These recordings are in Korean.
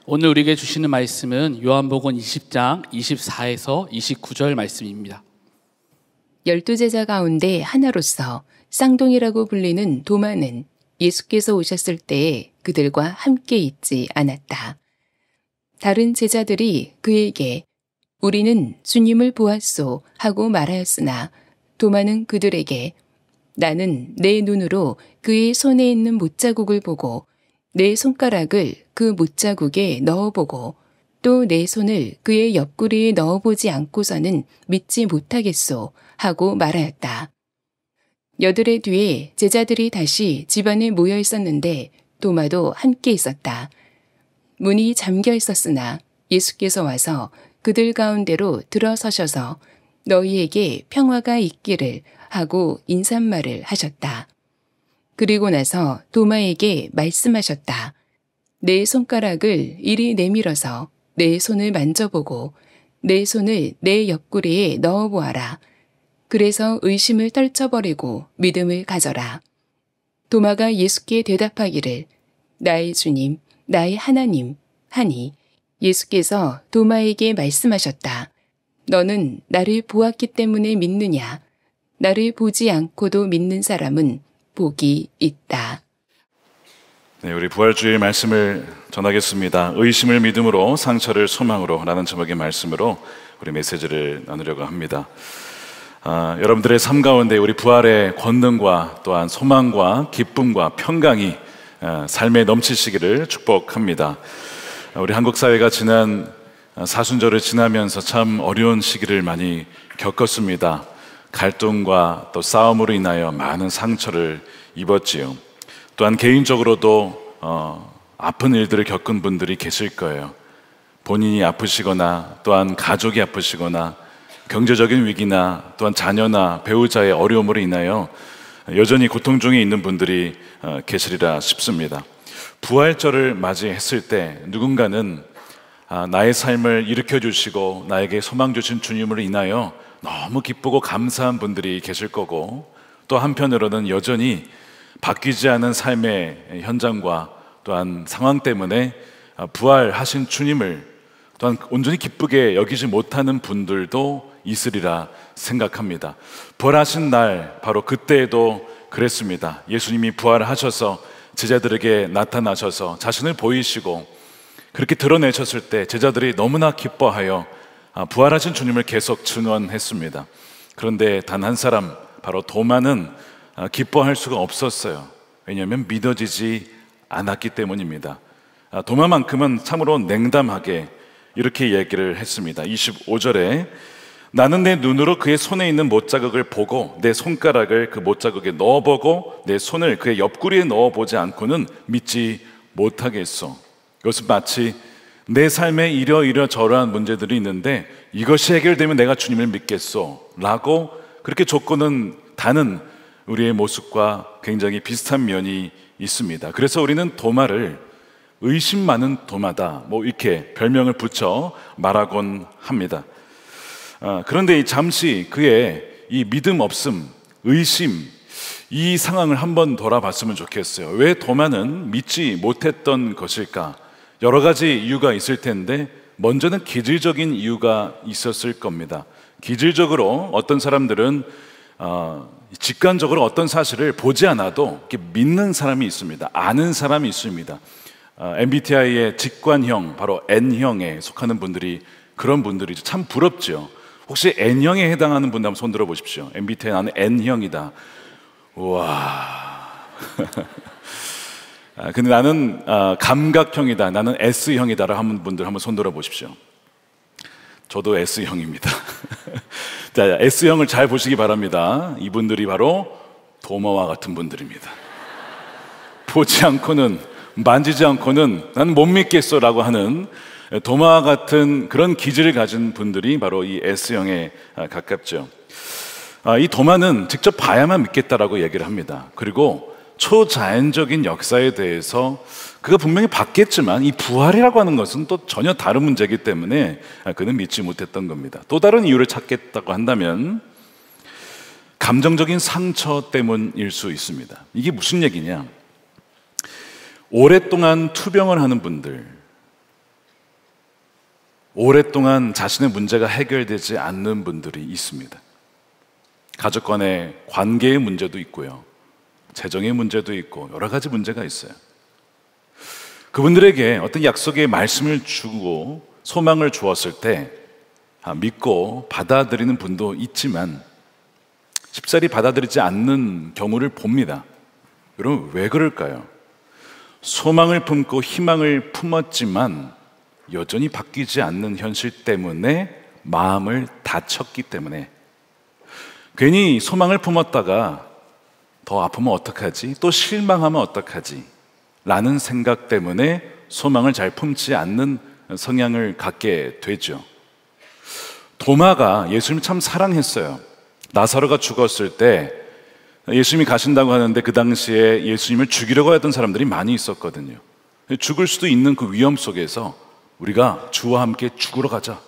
오늘 우리에게 주시는 말씀은 요한복음 20장 24에서 29절 말씀입니다. 12제자 가운데 하나로서 쌍둥이라고 불리는 도마는 예수께서 오셨을 때에 그들과 함께 있지 않았다. 다른 제자들이 그에게 우리는 주님을 보았소 하고 말하였으나 도마는 그들에게 나는 내 눈으로 그의 손에 있는 못자국을 보고 내 손가락을 그 못자국에 넣어보고 또 내 손을 그의 옆구리에 넣어보지 않고서는 믿지 못하겠소 하고 말하였다. 여드레 뒤에 제자들이 다시 집안에 모여 있었는데 도마도 함께 있었다. 문이 잠겨 있었으나 예수께서 와서 그들 가운데로 들어서셔서 너희에게 평화가 있기를 하고 인사말을 하셨다. 그리고 나서 도마에게 말씀하셨다. 내 손가락을 이리 내밀어서 내 손을 만져보고 내 손을 내 옆구리에 넣어보아라. 그래서 의심을 떨쳐버리고 믿음을 가져라. 도마가 예수께 대답하기를 나의 주님, 나의 하나님 하니 예수께서 도마에게 말씀하셨다. 너는 나를 보았기 때문에 믿느냐? 나를 보지 않고도 믿는 사람은 복이 있다. 네, 우리 부활주일 말씀을 전하겠습니다. 의심을 믿음으로 상처를 소망으로 라는 제목의 말씀으로 우리 메시지를 나누려고 합니다. 여러분들의 삶 가운데 우리 부활의 권능과 또한 소망과 기쁨과 평강이 삶에 넘치시기를 축복합니다. 우리 한국 사회가 지난 사순절을 지나면서 참 어려운 시기를 많이 겪었습니다. 갈등과 또 싸움으로 인하여 많은 상처를 입었지요. 또한 개인적으로도 아픈 일들을 겪은 분들이 계실 거예요. 본인이 아프시거나 또한 가족이 아프시거나 경제적인 위기나 또한 자녀나 배우자의 어려움으로 인하여 여전히 고통 중에 있는 분들이 계시리라 싶습니다. 부활절을 맞이했을 때 누군가는 나의 삶을 일으켜 주시고 나에게 소망 주신 주님으로 인하여 너무 기쁘고 감사한 분들이 계실 거고, 또 한편으로는 여전히 바뀌지 않은 삶의 현장과 또한 상황 때문에 부활하신 주님을 또한 온전히 기쁘게 여기지 못하는 분들도 있으리라 생각합니다. 부활하신 날 바로 그때에도 그랬습니다. 예수님이 부활하셔서 제자들에게 나타나셔서 자신을 보이시고 그렇게 드러내셨을 때 제자들이 너무나 기뻐하여 부활하신 주님을 계속 증언했습니다. 그런데 단 한 사람, 바로 도마는 기뻐할 수가 없었어요. 왜냐하면 믿어지지 않았기 때문입니다. 도마만큼은 참으로 냉담하게 이렇게 얘기를 했습니다. 25절에 나는 내 눈으로 그의 손에 있는 못자국을 보고 내 손가락을 그 못자국에 넣어보고 내 손을 그의 옆구리에 넣어보지 않고는 믿지 못하겠소. 이것은 마치 내 삶에 이러저러한 문제들이 있는데 이것이 해결되면 내가 주님을 믿겠소 라고 그렇게 조건은 다는 우리의 모습과 굉장히 비슷한 면이 있습니다. 그래서 우리는 도마를 의심 많은 도마다 이렇게 별명을 붙여 말하곤 합니다. 그런데 잠시 그의 이 믿음 없음, 의심, 이 상황을 한번 돌아봤으면 좋겠어요. 왜 도마는 믿지 못했던 것일까? 여러 가지 이유가 있을 텐데 먼저는 기질적인 이유가 있었을 겁니다. 기질적으로 어떤 사람들은 직관적으로 어떤 사실을 보지 않아도 이렇게 믿는 사람이 있습니다. 아는 사람이 있습니다. MBTI의 직관형, 바로 N형에 속하는 분들이 그런 분들이죠. 참 부럽죠. 혹시 N형에 해당하는 분들 한번 손 들어 보십시오. MBTI 나는 N형이다. 우와. 근데 나는 감각형이다, 나는 S형이다 하는 분들 한번 손 들어 보십시오. 저도 S형입니다. 자, S형을 잘 보시기 바랍니다. 이분들이 바로 도마와 같은 분들입니다. 보지 않고는, 만지지 않고는 난 못 믿겠어 라고 하는 도마와 같은 그런 기질을 가진 분들이 바로 이 S형에 가깝죠. 이 도마는 직접 봐야만 믿겠다라고 얘기를 합니다. 그리고 초자연적인 역사에 대해서 그가 분명히 봤겠지만 이 부활이라고 하는 것은 또 전혀 다른 문제이기 때문에 그는 믿지 못했던 겁니다. 또 다른 이유를 찾겠다고 한다면 감정적인 상처 때문일 수 있습니다. 이게 무슨 얘기냐? 오랫동안 투병을 하는 분들, 오랫동안 자신의 문제가 해결되지 않는 분들이 있습니다. 가족 간의 관계의 문제도 있고요, 재정의 문제도 있고 여러 가지 문제가 있어요. 그분들에게 어떤 약속의 말씀을 주고 소망을 주었을 때 믿고 받아들이는 분도 있지만 쉽사리 받아들이지 않는 경우를 봅니다. 여러분, 왜 그럴까요? 소망을 품고 희망을 품었지만 여전히 바뀌지 않는 현실 때문에 마음을 다쳤기 때문에, 괜히 소망을 품었다가 더 아프면 어떡하지? 또 실망하면 어떡하지? 라는 생각 때문에 소망을 잘 품지 않는 성향을 갖게 되죠. 도마가 예수님을 참 사랑했어요. 나사로가 죽었을 때 예수님이 가신다고 하는데 그 당시에 예수님을 죽이려고 했던 사람들이 많이 있었거든요. 죽을 수도 있는 그 위험 속에서 우리가 주와 함께 죽으러 가자,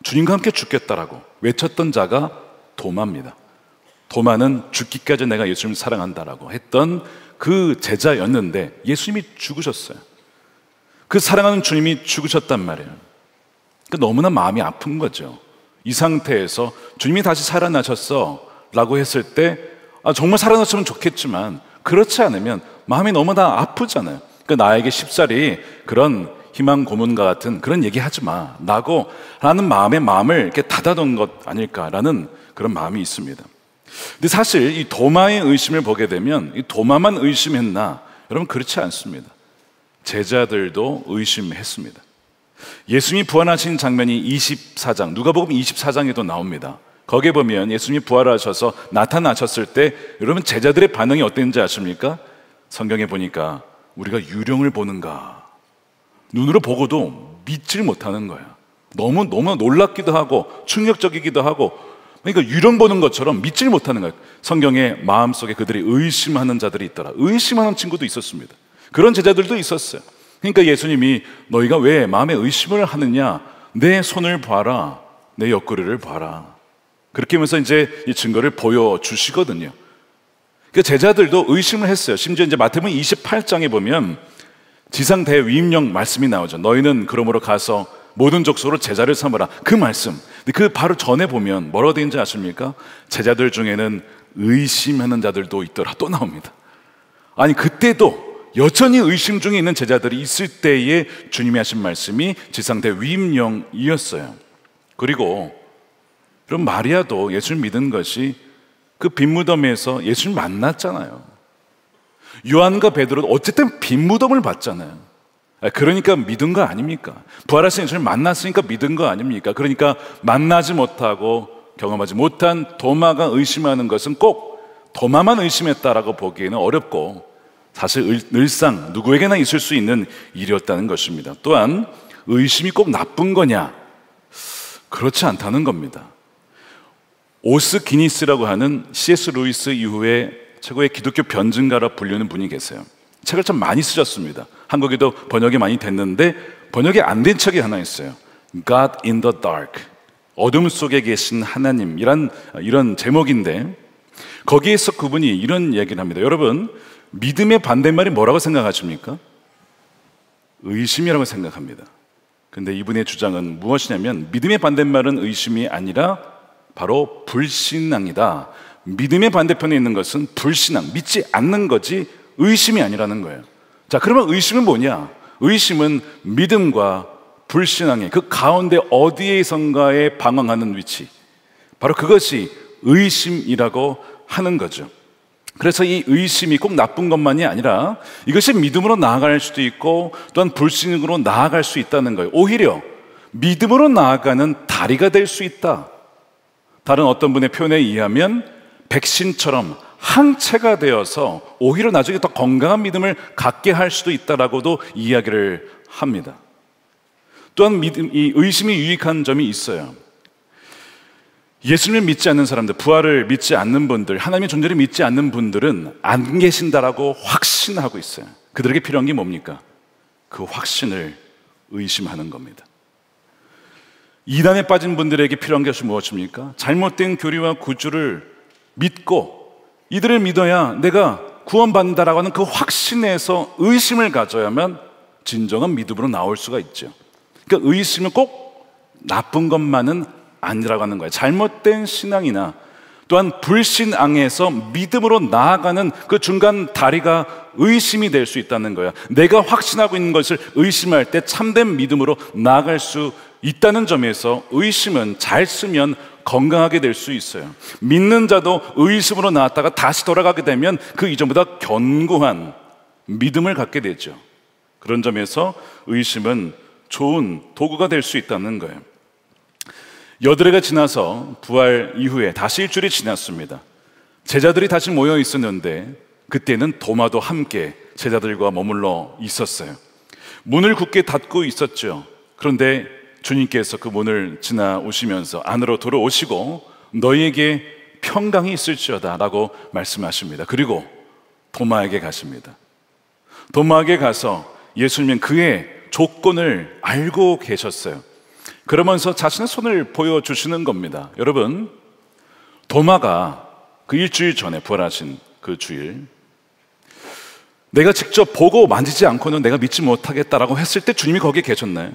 주님과 함께 죽겠다라고 외쳤던 자가 도마입니다. 도마는 죽기까지 내가 예수님을 사랑한다라고 했던 그 제자였는데 예수님이 죽으셨어요. 그 사랑하는 주님이 죽으셨단 말이에요. 그러니까 너무나 마음이 아픈 거죠. 이 상태에서 주님이 다시 살아나셨어 라고 했을 때 정말 살아났으면 좋겠지만 그렇지 않으면 마음이 너무나 아프잖아요. 그러니까 나에게 쉽사리 그런 희망 고문과 같은 그런 얘기 하지 마 라는 마음을 이렇게 닫아둔 것 아닐까라는 그런 마음이 있습니다. 근데 사실 이 도마의 의심을 보게 되면 이 도마만 의심했나? 여러분, 그렇지 않습니다. 제자들도 의심했습니다. 예수님이 부활하신 장면이 24장, 누가복음 24장에도 나옵니다. 거기에 보면 예수님이 부활하셔서 나타나셨을 때 여러분, 제자들의 반응이 어땠는지 아십니까? 성경에 보니까 우리가 유령을 보는가, 눈으로 보고도 믿질 못하는 거야. 너무 놀랍기도 하고 충격적이기도 하고, 그러니까 유령 보는 것처럼 믿질 못하는 거예요. 성경에 마음속에 그들이 의심하는 자들이 있더라. 의심하는 친구도 있었습니다. 그런 제자들도 있었어요. 그러니까 예수님이 너희가 왜 마음에 의심을 하느냐, 내 손을 봐라, 내 옆구리를 봐라, 그렇게 하면서 이제 이 증거를 보여주시거든요. 그러니까 제자들도 의심을 했어요. 심지어 이제 마태복음 28장에 보면 지상 대위임령 말씀이 나오죠. 너희는 그러므로 가서 모든 족속으로 제자를 삼으라. 그 말씀. 근데 그 바로 전에 보면 뭐라고 되어 있는지 아십니까? 제자들 중에는 의심하는 자들도 있더라. 또 나옵니다. 아니, 그때도 여전히 의심 중에 있는 제자들이 있을 때에 주님이 하신 말씀이 지상 대위임령이었어요. 그리고 그럼 마리아도 예수를 믿은 것이 그 빈무덤에서 예수를 만났잖아요. 요한과 베드로도 어쨌든 빈무덤을 봤잖아요. 그러니까 믿은 거 아닙니까? 부활하신 예수를 만났으니까 믿은 거 아닙니까? 그러니까 만나지 못하고 경험하지 못한 도마가 의심하는 것은 꼭 도마만 의심했다라고 보기에는 어렵고, 사실 늘상 누구에게나 있을 수 있는 일이었다는 것입니다. 또한 의심이 꼭 나쁜 거냐? 그렇지 않다는 겁니다. 오스 기니스라고 하는 C.S. 루이스 이후에 최고의 기독교 변증가라 불리는 분이 계세요. 책을 참 많이 쓰셨습니다. 한국에도 번역이 많이 됐는데 번역이 안 된 책이 하나 있어요. God in the Dark, 어둠 속에 계신 하나님이란 이런 제목인데, 거기에서 그분이 이런 얘기를 합니다. 여러분, 믿음의 반대말이 뭐라고 생각하십니까? 의심이라고 생각합니다. 근데 이분의 주장은 무엇이냐면 믿음의 반대말은 의심이 아니라 바로 불신앙이다. 믿음의 반대편에 있는 것은 불신앙, 믿지 않는 거지 의심이 아니라는 거예요. 자, 그러면 의심은 뭐냐? 의심은 믿음과 불신앙의 그 가운데 어디에선가에 방황하는 위치, 바로 그것이 의심이라고 하는 거죠. 그래서 이 의심이 꼭 나쁜 것만이 아니라 이것이 믿음으로 나아갈 수도 있고 또한 불신으로 나아갈 수 있다는 거예요. 오히려 믿음으로 나아가는 다리가 될 수 있다. 다른 어떤 분의 표현에 의하면 백신처럼 항체가 되어서 오히려 나중에 더 건강한 믿음을 갖게 할 수도 있다라고도 이야기를 합니다. 또한 이 의심이 유익한 점이 있어요. 예수님을 믿지 않는 사람들, 부활을 믿지 않는 분들, 하나님의 존재를 믿지 않는 분들은 안 계신다라고 확신하고 있어요. 그들에게 필요한 게 뭡니까? 그 확신을 의심하는 겁니다. 이단에 빠진 분들에게 필요한 것이 무엇입니까? 잘못된 교리와 구주를 믿고 이들을 믿어야 내가 구원받는다라고 하는 그 확신에서 의심을 가져야만 진정한 믿음으로 나올 수가 있죠. 그러니까 의심은 꼭 나쁜 것만은 아니라고 하는 거예요. 잘못된 신앙이나 또한 불신앙에서 믿음으로 나아가는 그 중간 다리가 의심이 될 수 있다는 거야. 내가 확신하고 있는 것을 의심할 때 참된 믿음으로 나아갈 수 있다는 점에서 의심은 잘 쓰면 건강하게 될 수 있어요. 믿는 자도 의심으로 나왔다가 다시 돌아가게 되면 그 이전보다 견고한 믿음을 갖게 되죠. 그런 점에서 의심은 좋은 도구가 될 수 있다는 거예요. 여드레가 지나서 부활 이후에 다시 일주일이 지났습니다. 제자들이 다시 모여 있었는데 그때는 도마도 함께 제자들과 머물러 있었어요. 문을 굳게 닫고 있었죠. 그런데 주님께서 그 문을 지나오시면서 안으로 들어오시고 너희에게 평강이 있을지어다 라고 말씀하십니다. 그리고 도마에게 가십니다. 도마에게 가서 예수님은 그의 조건을 알고 계셨어요. 그러면서 자신의 손을 보여주시는 겁니다. 여러분, 도마가 그 일주일 전에 부활하신 그 주일, 내가 직접 보고 만지지 않고는 내가 믿지 못하겠다라고 했을 때 주님이 거기에 계셨나요?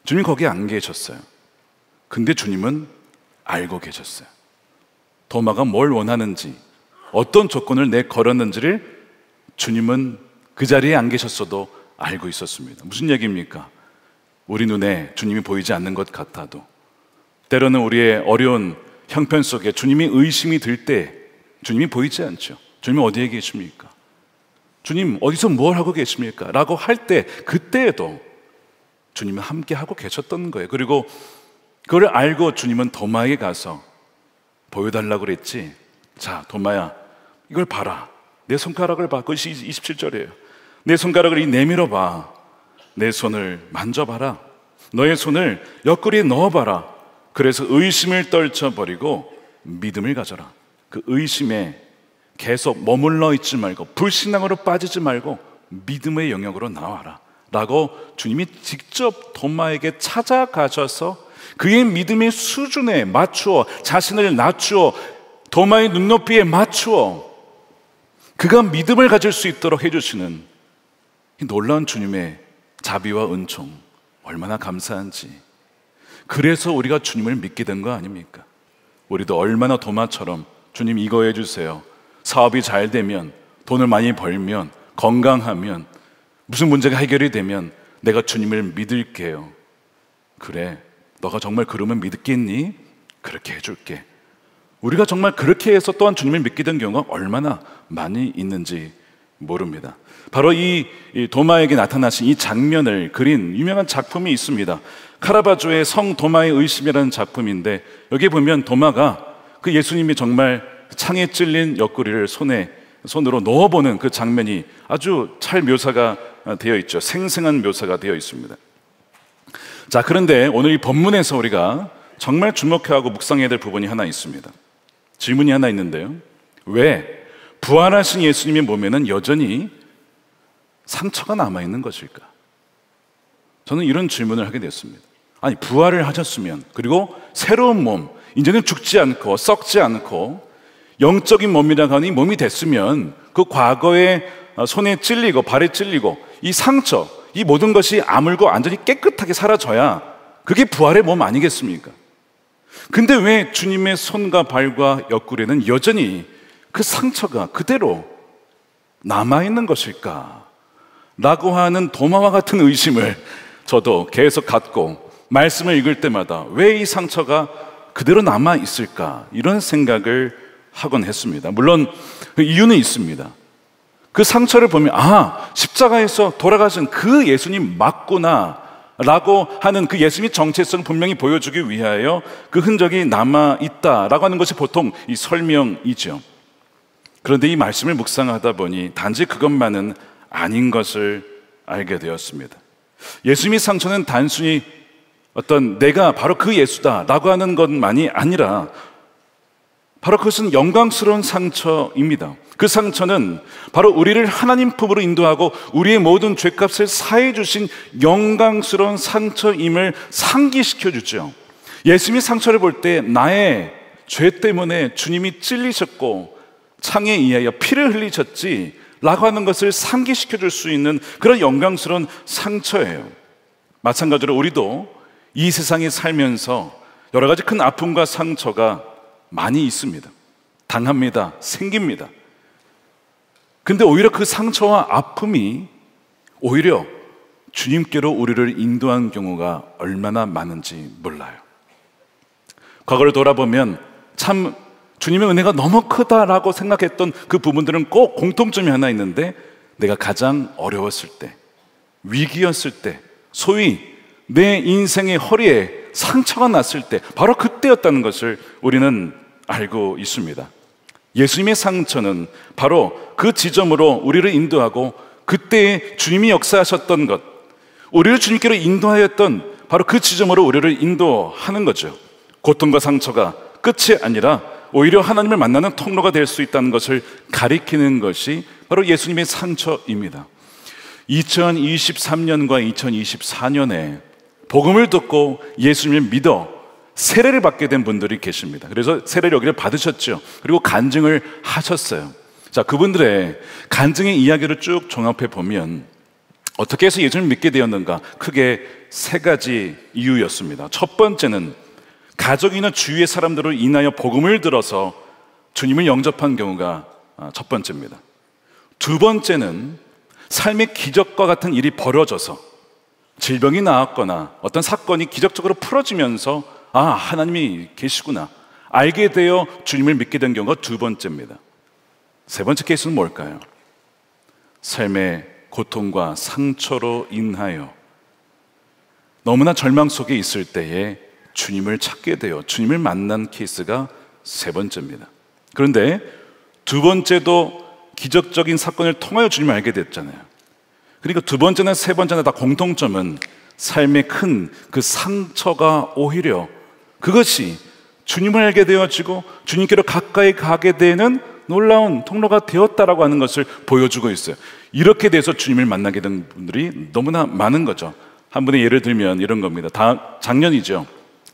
주님이 거기에 안 계셨어요. 근데 주님은 알고 계셨어요. 도마가 뭘 원하는지, 어떤 조건을 걸었는지를 주님은 그 자리에 안 계셨어도 알고 있었습니다. 무슨 얘기입니까? 우리 눈에 주님이 보이지 않는 것 같아도 때로는 우리의 어려운 형편 속에 주님이 의심이 들 때 주님이 보이지 않죠. 주님이 어디에 계십니까? 주님 어디서 뭘 하고 계십니까? 라고 할 때 그때에도 주님은 함께 하고 계셨던 거예요. 그리고 그걸 알고 주님은 도마에게 가서 보여달라고 그랬지. 자, 도마야, 이걸 봐라. 내 손가락을 봐. 그것이 27절이에요. 내 손가락을 내밀어 봐. 내 손을 만져봐라. 너의 손을 옆구리에 넣어봐라. 그래서 의심을 떨쳐버리고 믿음을 가져라. 그 의심에 계속 머물러 있지 말고 불신앙으로 빠지지 말고 믿음의 영역으로 나와라 라고 주님이 직접 도마에게 찾아가셔서 그의 믿음의 수준에 맞추어 자신을 낮추어 도마의 눈높이에 맞추어 그가 믿음을 가질 수 있도록 해주시는 이 놀라운 주님의 자비와 은총, 얼마나 감사한지. 그래서 우리가 주님을 믿게 된 거 아닙니까? 우리도 얼마나 도마처럼 주님 이거 해주세요, 사업이 잘 되면, 돈을 많이 벌면, 건강하면, 무슨 문제가 해결이 되면 내가 주님을 믿을게요. 그래, 너가 정말 그러면 믿겠니? 그렇게 해줄게. 우리가 정말 그렇게 해서 또한 주님을 믿게 된 경우가 얼마나 많이 있는지 모릅니다. 바로 이 도마에게 나타나신 이 장면을 그린 유명한 작품이 있습니다. 카라바조의 성 도마의 의심이라는 작품인데, 여기 보면 도마가 그 예수님이 정말 창에 찔린 옆구리를 손으로 넣어보는 그 장면이 아주 잘 묘사가 되어 있죠. 생생한 묘사가 되어 있습니다. 자, 그런데 오늘 이 본문에서 우리가 정말 주목해야 하고 묵상해야 될 부분이 하나 있습니다. 질문이 하나 있는데요. 왜 부활하신 예수님의 몸에는 여전히 상처가 남아있는 것일까? 저는 이런 질문을 하게 됐습니다. 아니, 부활을 하셨으면, 그리고 새로운 몸, 이제는 죽지 않고 썩지 않고 영적인 몸이라고 하는 이 몸이 됐으면 그 과거에 손에 찔리고 발에 찔리고 이 상처, 이 모든 것이 아물고 완전히 깨끗하게 사라져야 그게 부활의 몸 아니겠습니까? 근데 왜 주님의 손과 발과 옆구리에는 여전히 그 상처가 그대로 남아있는 것일까? 라고 하는 도마와 같은 의심을 저도 계속 갖고 말씀을 읽을 때마다 왜 이 상처가 그대로 남아있을까? 이런 생각을 하곤 했습니다. 물론 그 이유는 있습니다. 그 상처를 보면 십자가에서 돌아가신 그 예수님 맞구나 라고 하는 그 예수님의 정체성을 분명히 보여주기 위하여 그 흔적이 남아있다라고 하는 것이 보통 이 설명이죠. 그런데 이 말씀을 묵상하다 보니 단지 그것만은 아닌 것을 알게 되었습니다. 예수님의 상처는 단순히 어떤 내가 바로 그 예수다라고 하는 것만이 아니라 바로 그것은 영광스러운 상처입니다. 그 상처는 바로 우리를 하나님 품으로 인도하고 우리의 모든 죄값을 사해 주신 영광스러운 상처임을 상기시켜 주죠. 예수님의 상처를 볼 때 나의 죄 때문에 주님이 찔리셨고 창에 의하여 피를 흘리셨지 라고 하는 것을 상기시켜 줄 수 있는 그런 영광스러운 상처예요. 마찬가지로 우리도 이 세상에 살면서 여러 가지 큰 아픔과 상처가 많이 있습니다. 당합니다. 생깁니다. 근데 오히려 그 상처와 아픔이 오히려 주님께로 우리를 인도한 경우가 얼마나 많은지 몰라요. 과거를 돌아보면 참 주님의 은혜가 너무 크다라고 생각했던 그 부분들은 꼭 공통점이 하나 있는데, 내가 가장 어려웠을 때, 위기였을 때, 소위 내 인생의 허리에 상처가 났을 때, 바로 그때였다는 것을 우리는 알고 있습니다. 예수님의 상처는 바로 그 지점으로 우리를 인도하고, 그때에 주님이 역사하셨던 것, 우리를 주님께로 인도하였던 바로 그 지점으로 우리를 인도하는 거죠. 고통과 상처가 끝이 아니라 오히려 하나님을 만나는 통로가 될 수 있다는 것을 가리키는 것이 바로 예수님의 상처입니다. 2023년과 2024년에 복음을 듣고 예수님을 믿어 세례를 받게 된 분들이 계십니다. 그래서 세례를 여기를 받으셨죠. 그리고 간증을 하셨어요. 자, 그분들의 간증의 이야기를 쭉 종합해 보면 어떻게 해서 예수님을 믿게 되었는가? 크게 세 가지 이유였습니다. 첫 번째는 가족이나 주위의 사람들을 인하여 복음을 들어서 주님을 영접한 경우가 첫 번째입니다. 두 번째는 삶의 기적과 같은 일이 벌어져서 질병이 나았거나 어떤 사건이 기적적으로 풀어지면서 하나님이 계시구나 알게 되어 주님을 믿게 된 경우가 두 번째입니다. 세 번째 케이스는 뭘까요? 삶의 고통과 상처로 인하여 너무나 절망 속에 있을 때에 주님을 찾게 되어 주님을 만난 케이스가 세 번째입니다. 그런데 두 번째도 기적적인 사건을 통하여 주님을 알게 됐잖아요. 그러니까 두 번째나 세 번째나 다 공통점은 삶의 큰 그 상처가 오히려 그것이 주님을 알게 되어지고 주님께로 가까이 가게 되는 놀라운 통로가 되었다라고 하는 것을 보여주고 있어요. 이렇게 돼서 주님을 만나게 된 분들이 너무나 많은 거죠. 한 분의 예를 들면 이런 겁니다. 작년이죠.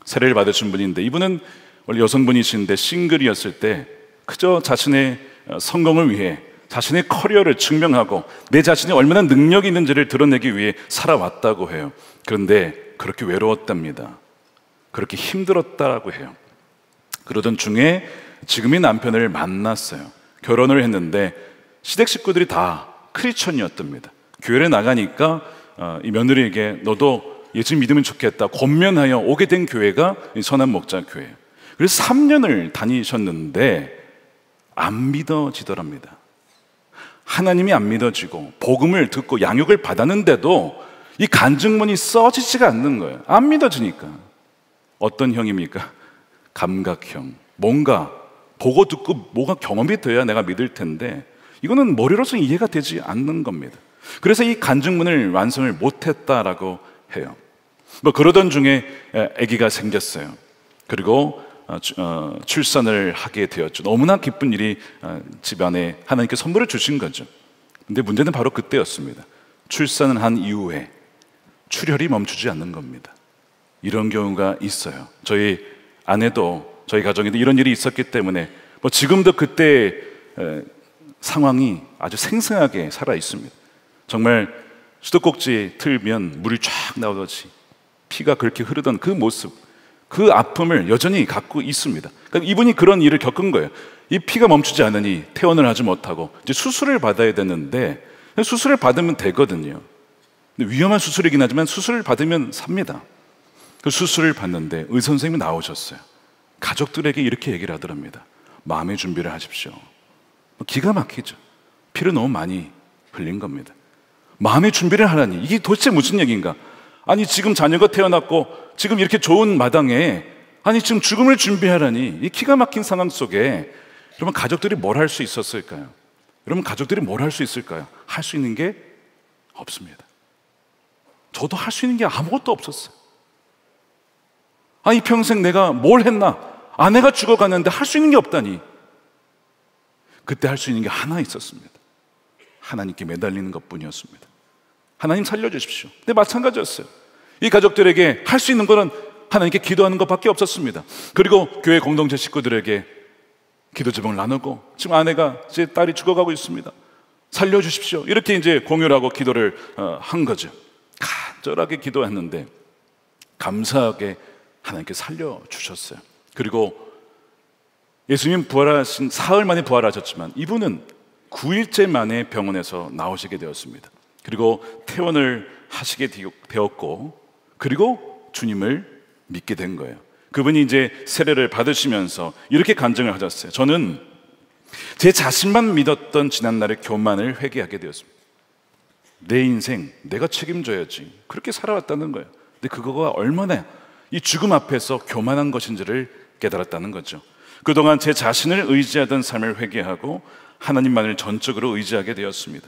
세례를 받으신 분인데, 이분은 원래 여성분이신데 싱글이었을 때 그저 자신의 성공을 위해 자신의 커리어를 증명하고 내 자신이 얼마나 능력이 있는지를 드러내기 위해 살아왔다고 해요. 그런데 그렇게 외로웠답니다. 그렇게 힘들었다고 해요. 그러던 중에 지금의 남편을 만났어요. 결혼을 했는데 시댁 식구들이 다 크리스천이었답니다. 교회를 나가니까 이 며느리에게 너도 예수님 믿으면 좋겠다 권면하여 오게 된 교회가 선한 목자 교회예요. 그래서 3년을 다니셨는데 안 믿어지더랍니다. 하나님이 안 믿어지고 복음을 듣고 양육을 받았는데도 이 간증문이 써지지가 않는 거예요. 안 믿어지니까. 어떤 형입니까? 감각형. 뭔가 보고 듣고 뭐가 경험이 돼야 내가 믿을 텐데 이거는 머리로서 이해가 되지 않는 겁니다. 그래서 이 간증문을 완성을 못했다라고 해요. 그러던 중에 아기가 생겼어요. 그리고 출산을 하게 되었죠. 너무나 기쁜 일이 집안에 하나님께 선물을 주신 거죠. 근데 문제는 바로 그때였습니다. 출산을 한 이후에 출혈이 멈추지 않는 겁니다. 이런 경우가 있어요. 저희 아내도 저희 가정에도 이런 일이 있었기 때문에 지금도 그때 상황이 아주 생생하게 살아 있습니다. 정말 수도꼭지 틀면 물이 쫙 나오듯이 피가 그렇게 흐르던 그 모습, 그 아픔을 여전히 갖고 있습니다. 그러니까 이분이 그런 일을 겪은 거예요. 이 피가 멈추지 않으니 퇴원을 하지 못하고 이제 수술을 받아야 되는데 수술을 받으면 되거든요. 근데 위험한 수술이긴 하지만 수술을 받으면 삽니다. 그 수술을 받는데 의사 선생님이 나오셨어요. 가족들에게 이렇게 얘기를 하더랍니다. 마음의 준비를 하십시오. 기가 막히죠. 피를 너무 많이 흘린 겁니다. 마음의 준비를 하라니 이게 도대체 무슨 얘기인가? 아니 지금 자녀가 태어났고 지금 이렇게 좋은 마당에 아니 지금 죽음을 준비하라니 이 기가 막힌 상황 속에 여러분 가족들이 뭘 할 수 있었을까요? 여러분 가족들이 뭘 할 수 있을까요? 할 수 있는 게 없습니다. 저도 할 수 있는 게 아무것도 없었어요. 아니 평생 내가 뭘 했나? 아내가 죽어가는데 할 수 있는 게 없다니. 그때 할 수 있는 게 하나 있었습니다. 하나님께 매달리는 것뿐이었습니다. 하나님 살려주십시오. 근데 마찬가지였어요. 이 가족들에게 할 수 있는 것은 하나님께 기도하는 것밖에 없었습니다. 그리고 교회 공동체 식구들에게 기도 제목을 나누고 지금 아내가 제 딸이 죽어가고 있습니다. 살려주십시오. 이렇게 이제 공유를 하고 기도를 한 거죠. 간절하게 기도했는데 감사하게 하나님께 살려주셨어요. 그리고 예수님 부활하신 사흘 만에 부활하셨지만 이분은 9일째 만에 병원에서 나오시게 되었습니다. 그리고 퇴원을 하시게 되었고, 그리고 주님을 믿게 된 거예요. 그분이 이제 세례를 받으시면서 이렇게 간증을 하셨어요. 저는 제 자신만 믿었던 지난날의 교만을 회개하게 되었습니다. 내 인생 내가 책임져야지, 그렇게 살아왔다는 거예요. 근데 그거가 얼마나 이 죽음 앞에서 교만한 것인지를 깨달았다는 거죠. 그동안 제 자신을 의지하던 삶을 회개하고 하나님만을 전적으로 의지하게 되었습니다.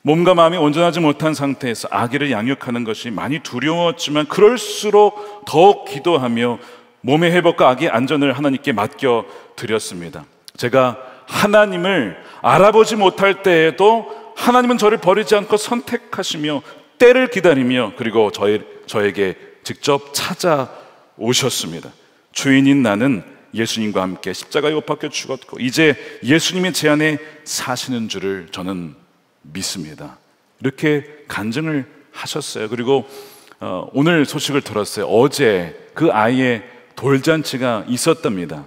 몸과 마음이 온전하지 못한 상태에서 아기를 양육하는 것이 많이 두려웠지만 그럴수록 더욱 기도하며 몸의 회복과 아기의 안전을 하나님께 맡겨 드렸습니다. 제가 하나님을 알아보지 못할 때에도 하나님은 저를 버리지 않고 선택하시며 때를 기다리며 그리고 저에게 직접 찾아오셨습니다. 주인인 나는 예수님과 함께 십자가에 못 박혀 죽었고 이제 예수님이 제 안에 사시는 줄을 저는 믿습니다. 이렇게 간증을 하셨어요. 그리고 오늘 소식을 들었어요. 어제 그 아이의 돌잔치가 있었답니다.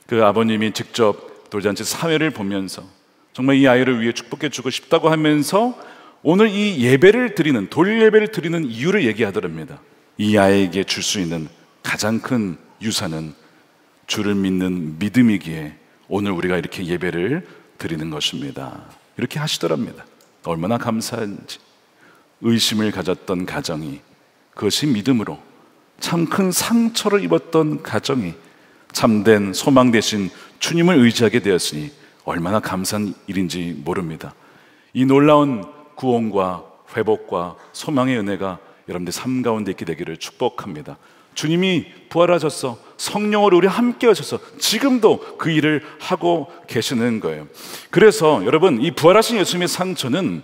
그 아버님이 직접 돌잔치 사회를 보면서 정말 이 아이를 위해 축복해 주고 싶다고 하면서 오늘 이 예배를 드리는, 돌 예배를 드리는 이유를 얘기하더랍니다. 이 아이에게 줄 수 있는 가장 큰 유산은 주를 믿는 믿음이기에 오늘 우리가 이렇게 예배를 드리는 것입니다. 이렇게 하시더랍니다. 얼마나 감사한지. 의심을 가졌던 가정이, 그것이 믿음으로 참 큰 상처를 입었던 가정이 참된 소망 대신 주님을 의지하게 되었으니 얼마나 감사한 일인지 모릅니다. 이 놀라운 구원과 회복과 소망의 은혜가 여러분들 삶 가운데 있게 되기를 축복합니다. 주님이 부활하셔서 성령으로 우리 함께 하셔서 지금도 그 일을 하고 계시는 거예요. 그래서 여러분, 이 부활하신 예수님의 상처는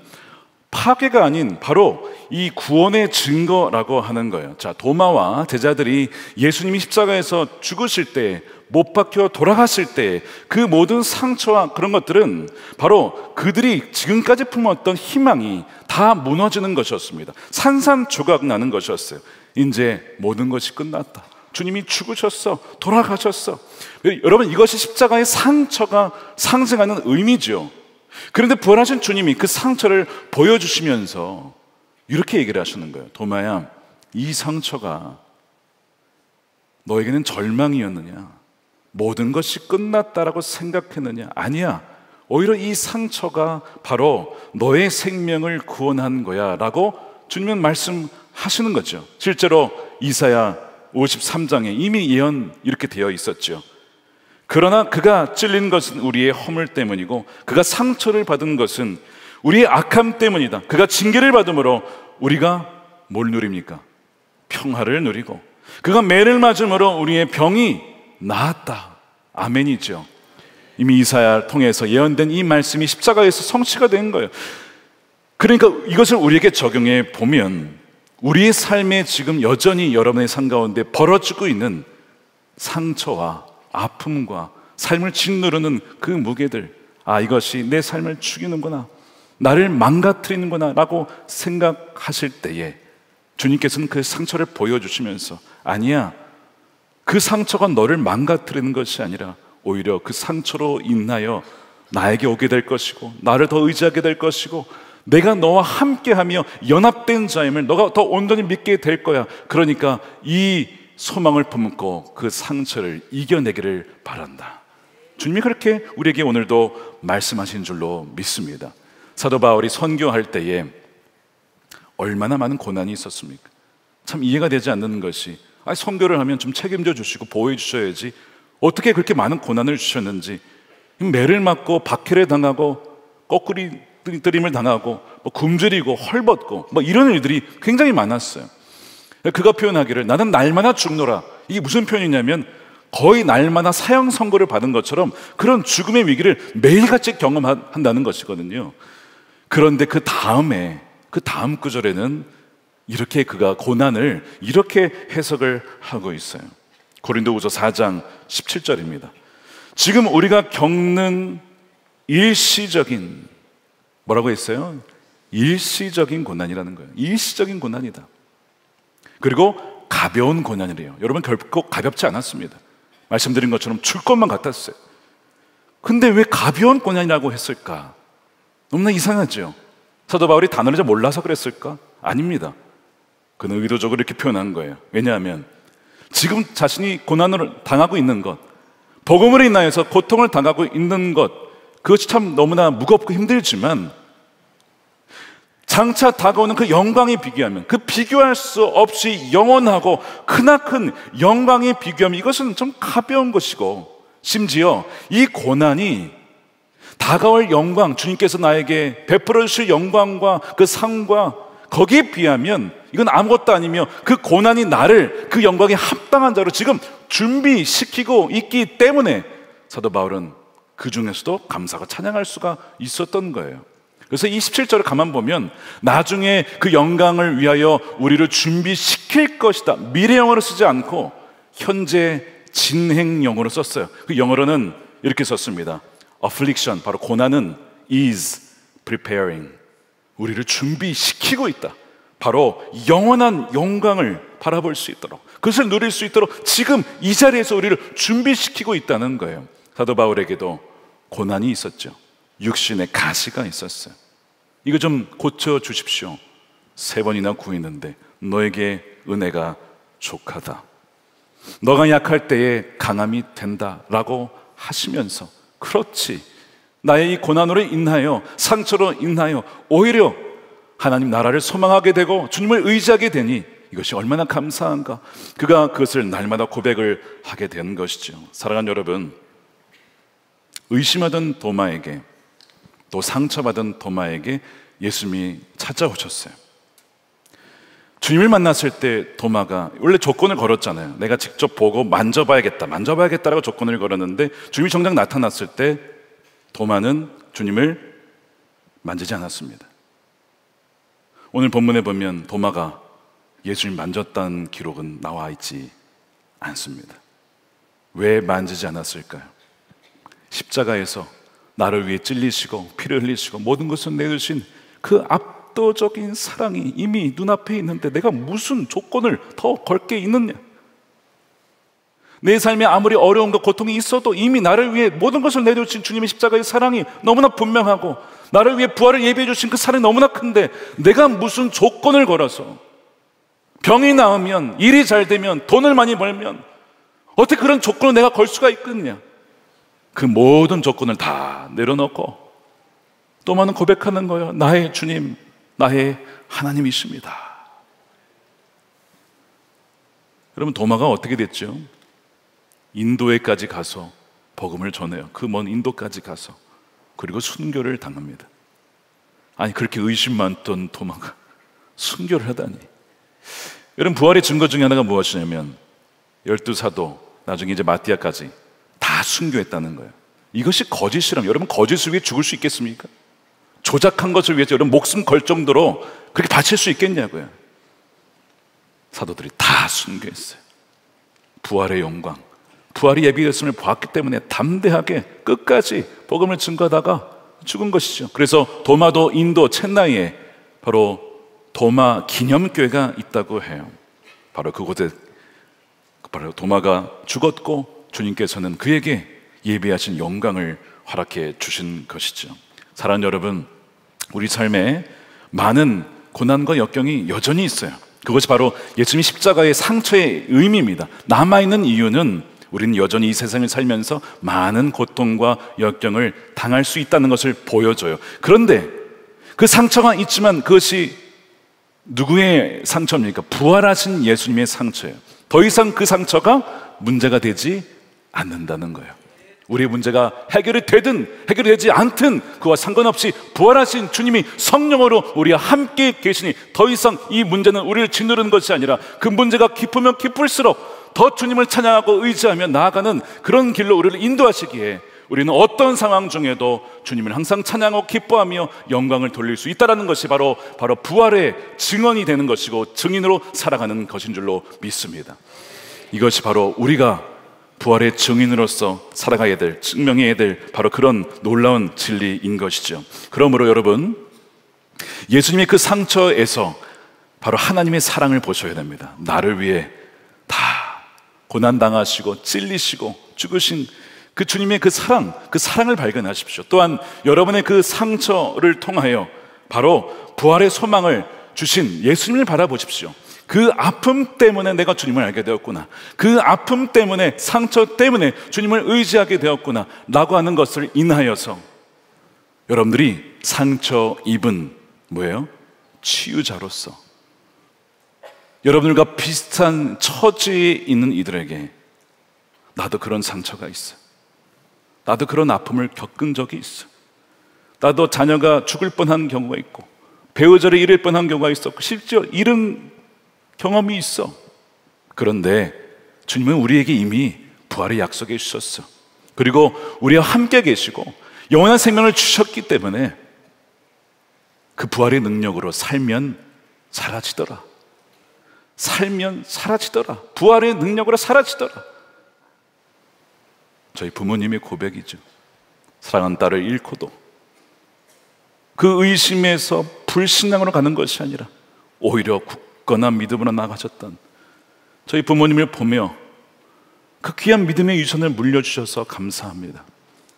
파괴가 아닌 바로 이 구원의 증거라고 하는 거예요. 자, 도마와 제자들이 예수님이 십자가에서 죽으실 때, 못 박혀 돌아갔을 때 그 모든 상처와 그런 것들은 바로 그들이 지금까지 품었던 희망이 다 무너지는 것이었습니다. 산산조각 나는 것이었어요. 이제 모든 것이 끝났다. 주님이 죽으셨어. 돌아가셨어. 여러분, 이것이 십자가의 상처가 상징하는 의미죠. 그런데 부활하신 주님이 그 상처를 보여주시면서 이렇게 얘기를 하시는 거예요. 도마야, 이 상처가 너에게는 절망이었느냐? 모든 것이 끝났다라고 생각했느냐? 아니야. 오히려 이 상처가 바로 너의 생명을 구원한 거야 라고 주님은 말씀하시는 거죠. 실제로 이사야 53장에 이미 예언 이렇게 되어 있었죠. 그러나 그가 찔린 것은 우리의 허물 때문이고 그가 상처를 받은 것은 우리의 악함 때문이다. 그가 징계를 받음으로 우리가 뭘 누립니까? 평화를 누리고 그가 매를 맞음으로 우리의 병이 나았다. 아멘이죠. 이미 이사야를 통해서 예언된 이 말씀이 십자가에서 성취가 된 거예요. 그러니까 이것을 우리에게 적용해 보면 우리의 삶에 지금 여전히 여러분의 삶 가운데 벌어지고 있는 상처와 아픔과 삶을 짓누르는 그 무게들, 아, 이것이 내 삶을 죽이는구나, 나를 망가뜨리는구나 라고 생각하실 때에 주님께서는 그 상처를 보여주시면서 아니야, 그 상처가 너를 망가뜨리는 것이 아니라 오히려 그 상처로 인하여 나에게 오게 될 것이고 나를 더 의지하게 될 것이고 내가 너와 함께하며 연합된 자임을 너가 더 온전히 믿게 될 거야. 그러니까 이 소망을 품고 그 상처를 이겨내기를 바란다. 주님이 그렇게 우리에게 오늘도 말씀하신 줄로 믿습니다. 사도 바울이 선교할 때에 얼마나 많은 고난이 있었습니까? 참 이해가 되지 않는 것이, 선교를 하면 좀 책임져 주시고 보호해 주셔야지 어떻게 그렇게 많은 고난을 주셨는지, 매를 맞고 박해를 당하고 거꾸리뜨림을 당하고 굶주리고 헐벗고 이런 일들이 굉장히 많았어요. 그가 표현하기를 나는 날마다 죽노라. 이게 무슨 표현이냐면 거의 날마다 사형 선고를 받은 것처럼 그런 죽음의 위기를 매일같이 경험한다는 것이거든요. 그런데 그 다음 구절에는 이렇게 그가 고난을 이렇게 해석을 하고 있어요. 고린도후서 4장 17절입니다. 지금 우리가 겪는 일시적인, 뭐라고 했어요? 일시적인 고난이라는 거예요. 일시적인 고난이다. 그리고 가벼운 고난이래요. 여러분, 결코 가볍지 않았습니다. 말씀드린 것처럼 줄 것만 같았어요. 근데 왜 가벼운 고난이라고 했을까? 너무나 이상하죠. 사도 바울이 단어를 잘 몰라서 그랬을까? 아닙니다. 그는 의도적으로 이렇게 표현한 거예요. 왜냐하면 지금 자신이 고난을 당하고 있는 것, 복음으로 인하여서 고통을 당하고 있는 것, 그것이 참 너무나 무겁고 힘들지만 장차 다가오는 그 영광에 비교하면, 그 비교할 수 없이 영원하고 크나큰 영광에 비교하면 이것은 좀 가벼운 것이고, 심지어 이 고난이 다가올 영광, 주님께서 나에게 베풀어 주실 영광과 그 상과 거기에 비하면 이건 아무것도 아니며, 그 고난이 나를 그 영광에 합당한 자로 지금 준비시키고 있기 때문에 사도 바울은 그 중에서도 감사가 찬양할 수가 있었던 거예요. 그래서 이 17절을 가만 보면 나중에 그 영광을 위하여 우리를 준비시킬 것이다, 미래형으로 쓰지 않고 현재 진행형으로 썼어요. 그 영어로는 이렇게 썼습니다. affliction, 바로 고난은 is preparing, 우리를 준비시키고 있다. 바로 영원한 영광을 바라볼 수 있도록, 그것을 누릴 수 있도록 지금 이 자리에서 우리를 준비시키고 있다는 거예요. 사도 바울에게도 고난이 있었죠. 육신의 가시가 있었어요. 이거 좀 고쳐주십시오. 3번이나 구했는데 너에게 은혜가 족하다, 너가 약할 때에 강함이 된다라고 하시면서, 그렇지, 나의 이 고난으로 인하여, 상처로 인하여 오히려 하나님 나라를 소망하게 되고 주님을 의지하게 되니 이것이 얼마나 감사한가. 그가 그것을 날마다 고백을 하게 된 것이죠. 사랑하는 여러분, 의심하던 도마에게, 또 상처받은 도마에게 예수님이 찾아오셨어요. 주님을 만났을 때 도마가 원래 조건을 걸었잖아요. 내가 직접 보고 만져봐야겠다라고 조건을 걸었는데, 주님이 정작 나타났을 때 도마는 주님을 만지지 않았습니다. 오늘 본문에 보면 도마가 예수님 만졌다는 기록은 나와 있지 않습니다. 왜 만지지 않았을까요? 십자가에서 나를 위해 찔리시고 피를 흘리시고 모든 것을 내주신 그 압도적인 사랑이 이미 눈앞에 있는데 내가 무슨 조건을 더 걸 게 있느냐? 내 삶에 아무리 어려움과 고통이 있어도 이미 나를 위해 모든 것을 내려주신 주님의 십자가의 사랑이 너무나 분명하고, 나를 위해 부활을 예비해 주신 그 사랑이 너무나 큰데 내가 무슨 조건을 걸어서, 병이 나으면, 일이 잘 되면, 돈을 많이 벌면 어떻게 그런 조건을 내가 걸 수가 있겠냐? 그 모든 조건을 다 내려놓고 도마는 고백하는 거예요. 나의 주님, 나의 하나님이십니다. 여러분, 도마가 어떻게 됐죠? 인도에까지 가서 복음을 전해요. 그 먼 인도까지 가서. 그리고 순교를 당합니다. 아니, 그렇게 의심 많던 도마가 순교를 하다니. 여러분, 부활의 증거 중에 하나가 무엇이냐면 12사도, 나중에 이제 마띠아까지 다 순교했다는 거예요. 이것이 거짓이라면 여러분, 거짓을 위해 죽을 수 있겠습니까? 조작한 것을 위해서 여러분 목숨 걸 정도로 그렇게 바칠 수 있겠냐고요. 사도들이 다 순교했어요. 부활의 영광, 부활이 예비됐음을 보았기 때문에 담대하게 끝까지 복음을 증거하다가 죽은 것이죠. 그래서 도마도 인도 첸나이에 바로 도마 기념교회가 있다고 해요. 바로 그곳에 바로 도마가 죽었고 주님께서는 그에게 예비하신 영광을 허락해 주신 것이죠. 사랑하는 여러분, 우리 삶에 많은 고난과 역경이 여전히 있어요. 그것이 바로 예수님 십자가의 상처의 의미입니다. 남아있는 이유는 우리는 여전히 이 세상을 살면서 많은 고통과 역경을 당할 수 있다는 것을 보여줘요. 그런데 그 상처가 있지만 그것이 누구의 상처입니까? 부활하신 예수님의 상처예요. 더 이상 그 상처가 문제가 되지 않는다는 거예요. 우리의 문제가 해결이 되든 해결이 되지 않든 그와 상관없이 부활하신 주님이 성령으로 우리와 함께 계시니 더 이상 이 문제는 우리를 짓누르는 것이 아니라 그 문제가 깊으면 깊을수록 더 주님을 찬양하고 의지하며 나아가는 그런 길로 우리를 인도하시기에 우리는 어떤 상황 중에도 주님을 항상 찬양하고 기뻐하며 영광을 돌릴 수 있다는 것이 바로 부활의 증언이 되는 것이고 증인으로 살아가는 것인 줄로 믿습니다. 이것이 바로 우리가 부활의 증인으로서 살아가야 될, 증명해야 될 바로 그런 놀라운 진리인 것이죠. 그러므로 여러분, 예수님의 그 상처에서 바로 하나님의 사랑을 보셔야 됩니다. 나를 위해 다 고난당하시고 찔리시고 죽으신 그 주님의 그 사랑을 발견하십시오. 또한 여러분의 그 상처를 통하여 바로 부활의 소망을 주신 예수님을 바라보십시오. 그 아픔 때문에 내가 주님을 알게 되었구나, 그 아픔 때문에, 상처 때문에 주님을 의지하게 되었구나 라고 하는 것을 인하여서 여러분들이 상처 입은 뭐예요? 치유자로서 여러분들과 비슷한 처지에 있는 이들에게 나도 그런 상처가 있어, 나도 그런 아픔을 겪은 적이 있어, 나도 자녀가 죽을 뻔한 경우가 있고 배우자를 잃을 뻔한 경우가 있었고 심지어 잃은 경험이 있어. 그런데 주님은 우리에게 이미 부활의 약속해 주셨어. 그리고 우리와 함께 계시고 영원한 생명을 주셨기 때문에 그 부활의 능력으로 살면 사라지더라. 살면 사라지더라. 부활의 능력으로 사라지더라. 저희 부모님의 고백이죠. 사랑하는 딸을 잃고도 그 의심에서 불신앙으로 가는 것이 아니라 오히려 굳건한 믿음으로 나가셨던 저희 부모님을 보며 그 귀한 믿음의 유산을 물려주셔서 감사합니다.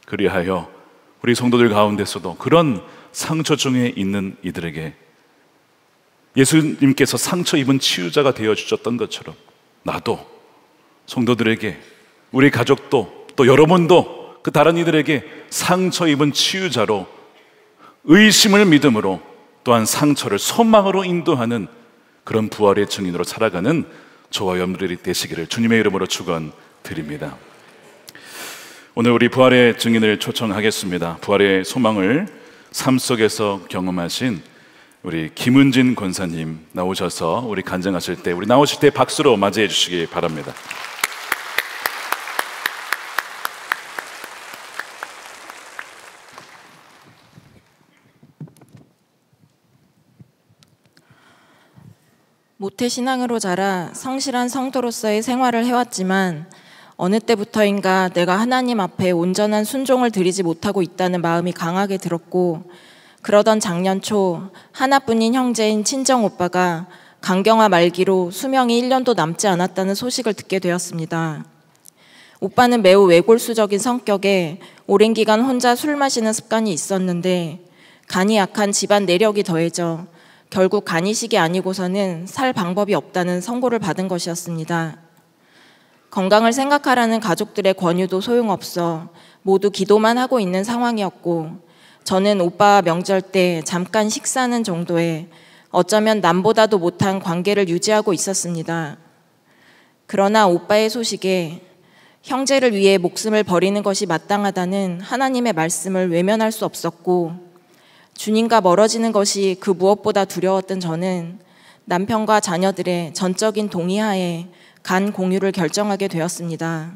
그리하여 우리 성도들 가운데서도 그런 상처 중에 있는 이들에게 예수님께서 상처 입은 치유자가 되어주셨던 것처럼 나도 성도들에게, 우리 가족도, 또 여러분도 그 다른 이들에게 상처 입은 치유자로 의심을 믿음으로, 또한 상처를 소망으로 인도하는 그런 부활의 증인으로 살아가는 저와 여러분들이 되시기를 주님의 이름으로 축원드립니다. 오늘 우리 부활의 증인을 초청하겠습니다. 부활의 소망을 삶 속에서 경험하신 우리 김은진 권사님 나오셔서 우리 간증하실 때, 우리 나오실 때 박수로 맞이해 주시기 바랍니다. 모태신앙으로 자라 성실한 성도로서의 생활을 해왔지만 어느 때부터인가 내가 하나님 앞에 온전한 순종을 드리지 못하고 있다는 마음이 강하게 들었고, 그러던 작년 초 하나뿐인 형제인 친정 오빠가 간경화 말기로 수명이 1년도 남지 않았다는 소식을 듣게 되었습니다. 오빠는 매우 외골수적인 성격에 오랜 기간 혼자 술 마시는 습관이 있었는데 간이 약한 집안 내력이 더해져 결국 간이식이 아니고서는 살 방법이 없다는 선고를 받은 것이었습니다. 건강을 생각하라는 가족들의 권유도 소용없어 모두 기도만 하고 있는 상황이었고, 저는 오빠와 명절 때 잠깐 식사하는 정도에 어쩌면 남보다도 못한 관계를 유지하고 있었습니다. 그러나 오빠의 소식에 형제를 위해 목숨을 버리는 것이 마땅하다는 하나님의 말씀을 외면할 수 없었고, 주님과 멀어지는 것이 그 무엇보다 두려웠던 저는 남편과 자녀들의 전적인 동의하에 간 공유를 결정하게 되었습니다.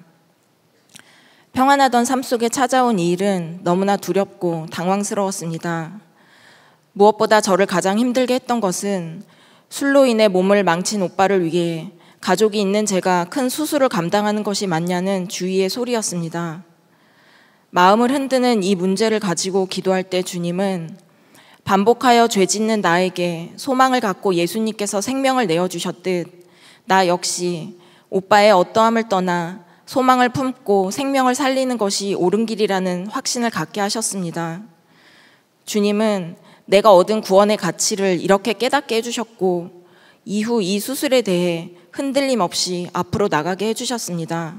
평안하던 삶 속에 찾아온 이 일은 너무나 두렵고 당황스러웠습니다. 무엇보다 저를 가장 힘들게 했던 것은 술로 인해 몸을 망친 오빠를 위해 가족이 있는 제가 큰 수술을 감당하는 것이 맞냐는 주위의 소리였습니다. 마음을 흔드는 이 문제를 가지고 기도할 때 주님은 반복하여 죄 짓는 나에게 소망을 갖고 예수님께서 생명을 내어주셨듯 나 역시 오빠의 어떠함을 떠나 소망을 품고 생명을 살리는 것이 옳은 길이라는 확신을 갖게 하셨습니다. 주님은 내가 얻은 구원의 가치를 이렇게 깨닫게 해주셨고, 이후 이 수술에 대해 흔들림 없이 앞으로 나가게 해주셨습니다.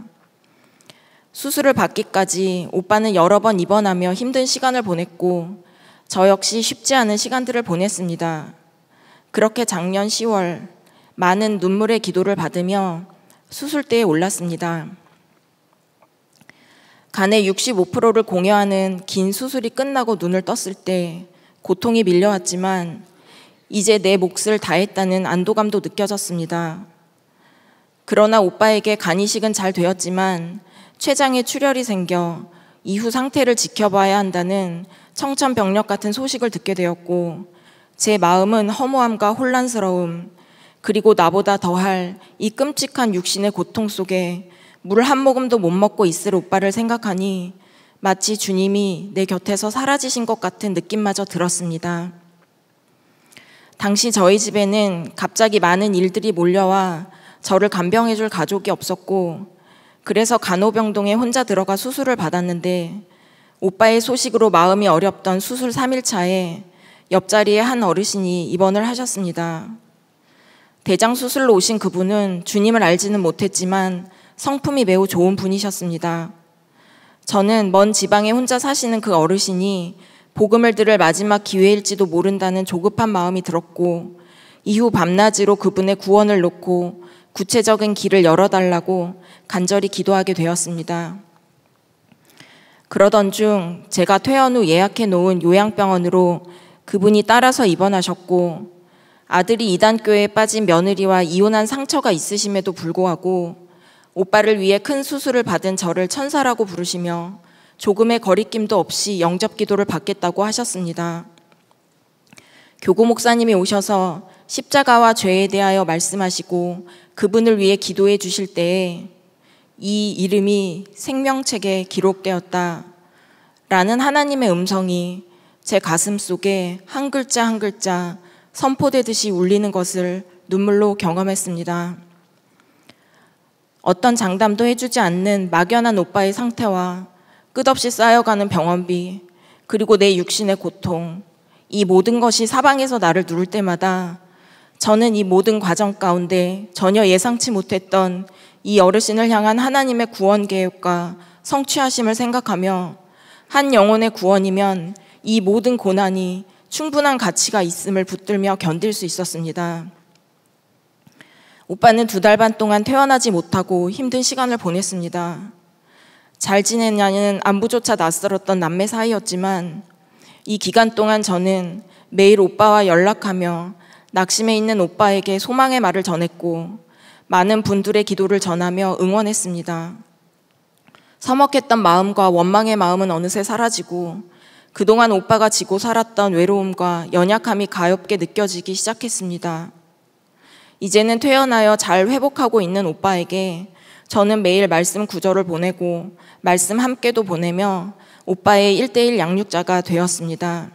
수술을 받기까지 오빠는 여러 번 입원하며 힘든 시간을 보냈고, 저 역시 쉽지 않은 시간들을 보냈습니다. 그렇게 작년 10월 많은 눈물의 기도를 받으며 수술대에 올랐습니다. 간의 65%를 공여하는 긴 수술이 끝나고 눈을 떴을 때 고통이 밀려왔지만 이제 내 몫을 다했다는 안도감도 느껴졌습니다. 그러나 오빠에게 간이식은 잘 되었지만 췌장에 출혈이 생겨 이후 상태를 지켜봐야 한다는 청천벽력 같은 소식을 듣게 되었고, 제 마음은 허무함과 혼란스러움, 그리고 나보다 더할 이 끔찍한 육신의 고통 속에 물 한 모금도 못 먹고 있을 오빠를 생각하니 마치 주님이 내 곁에서 사라지신 것 같은 느낌마저 들었습니다. 당시 저희 집에는 갑자기 많은 일들이 몰려와 저를 간병해줄 가족이 없었고, 그래서 간호병동에 혼자 들어가 수술을 받았는데, 오빠의 소식으로 마음이 어렵던 수술 3일차에 옆자리에 한 어르신이 입원을 하셨습니다. 대장 수술로 오신 그분은 주님을 알지는 못했지만 성품이 매우 좋은 분이셨습니다. 저는 먼 지방에 혼자 사시는 그 어르신이 복음을 들을 마지막 기회일지도 모른다는 조급한 마음이 들었고, 이후 밤낮으로 그분의 구원을 놓고 구체적인 길을 열어달라고 간절히 기도하게 되었습니다. 그러던 중 제가 퇴원 후 예약해 놓은 요양병원으로 그분이 따라서 입원하셨고, 아들이 이단교회에 빠진 며느리와 이혼한 상처가 있으심에도 불구하고 오빠를 위해 큰 수술을 받은 저를 천사라고 부르시며 조금의 거리낌도 없이 영접 기도를 받겠다고 하셨습니다. 교구 목사님이 오셔서 십자가와 죄에 대하여 말씀하시고 그분을 위해 기도해 주실 때에 이 이름이 생명책에 기록되었다 라는 하나님의 음성이 제 가슴 속에 한 글자 한 글자 선포되듯이 울리는 것을 눈물로 경험했습니다. 어떤 장담도 해주지 않는 막연한 오빠의 상태와 끝없이 쌓여가는 병원비, 그리고 내 육신의 고통, 이 모든 것이 사방에서 나를 누를 때마다 저는 이 모든 과정 가운데 전혀 예상치 못했던 이 어르신을 향한 하나님의 구원 계획과 성취하심을 생각하며 한 영혼의 구원이면 이 모든 고난이 충분한 가치가 있음을 붙들며 견딜 수 있었습니다. 오빠는 2달 반 동안 퇴원하지 못하고 힘든 시간을 보냈습니다. 잘 지내냐는 안부조차 낯설었던 남매 사이였지만 이 기간 동안 저는 매일 오빠와 연락하며 낙심해 있는 오빠에게 소망의 말을 전했고 많은 분들의 기도를 전하며 응원했습니다. 서먹했던 마음과 원망의 마음은 어느새 사라지고 그동안 오빠가 지고 살았던 외로움과 연약함이 가엽게 느껴지기 시작했습니다. 이제는 퇴원하여 잘 회복하고 있는 오빠에게 저는 매일 말씀 구절을 보내고 말씀 함께도 보내며 오빠의 1:1 양육자가 되었습니다.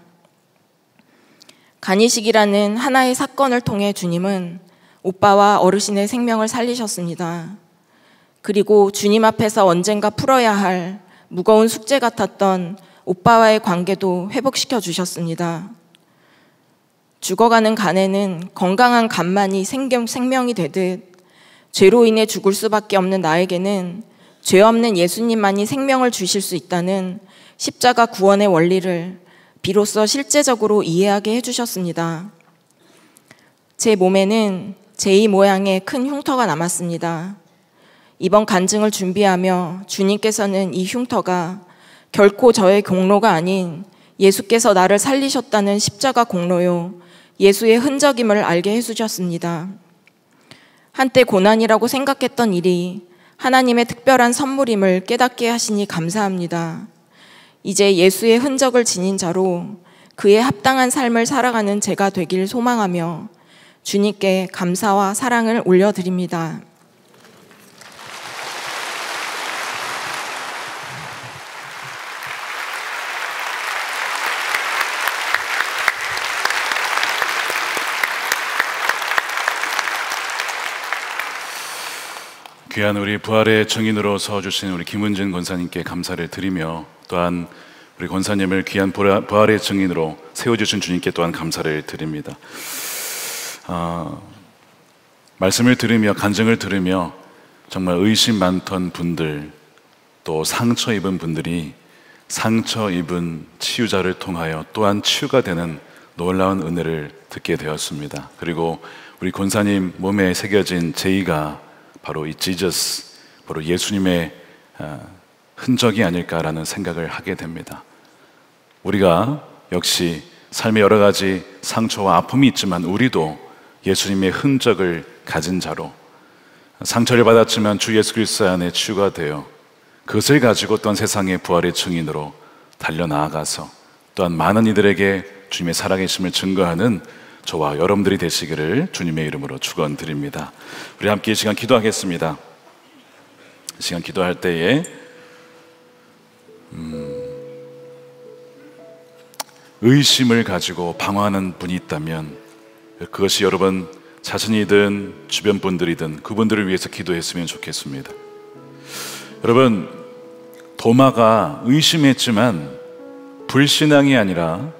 간이식이라는 하나의 사건을 통해 주님은 오빠와 어르신의 생명을 살리셨습니다. 그리고 주님 앞에서 언젠가 풀어야 할 무거운 숙제 같았던 오빠와의 관계도 회복시켜 주셨습니다. 죽어가는 간에는 건강한 간만이 생명이 되듯 죄로 인해 죽을 수밖에 없는 나에게는 죄 없는 예수님만이 생명을 주실 수 있다는 십자가 구원의 원리를 비로소 실제적으로 이해하게 해주셨습니다. 제 몸에는 제2 모양의 큰 흉터가 남았습니다. 이번 간증을 준비하며 주님께서는 이 흉터가 결코 저의 공로가 아닌 예수께서 나를 살리셨다는 십자가 공로요, 예수의 흔적임을 알게 해주셨습니다. 한때 고난이라고 생각했던 일이 하나님의 특별한 선물임을 깨닫게 하시니 감사합니다. 이제 예수의 흔적을 지닌 자로 그에 합당한 삶을 살아가는 제가 되길 소망하며 주님께 감사와 사랑을 올려드립니다. 귀한 우리 부활의 증인으로 서주신 우리 김은진 권사님께 감사를 드리며 또한 우리 권사님을 귀한 부활의 증인으로 세워주신 주님께 또한 감사를 드립니다. 말씀을 들으며 간증을 들으며 정말 의심 많던 분들, 또 상처 입은 분들이 상처 입은 치유자를 통하여 또한 치유가 되는 놀라운 은혜를 듣게 되었습니다. 그리고 우리 권사님 몸에 새겨진 제의가 바로 이 지저스, 바로 예수님의 흔적이 아닐까라는 생각을 하게 됩니다. 우리가 역시 삶의 여러 가지 상처와 아픔이 있지만 우리도 예수님의 흔적을 가진 자로 상처를 받았지만 주 예수 그리스도 안에 치유가 되어 그것을 가지고 또한 세상의 부활의 증인으로 달려나아가서 또한 많은 이들에게 주님의 살아계심을 증거하는 저와 여러분들이 되시기를 주님의 이름으로 축원드립니다. 우리 함께 이 시간 기도하겠습니다. 이 시간 기도할 때에 의심을 가지고 방황하는 분이 있다면 그것이 여러분 자신이든 주변 분들이든 그분들을 위해서 기도했으면 좋겠습니다. 여러분, 도마가 의심했지만 불신앙이 아니라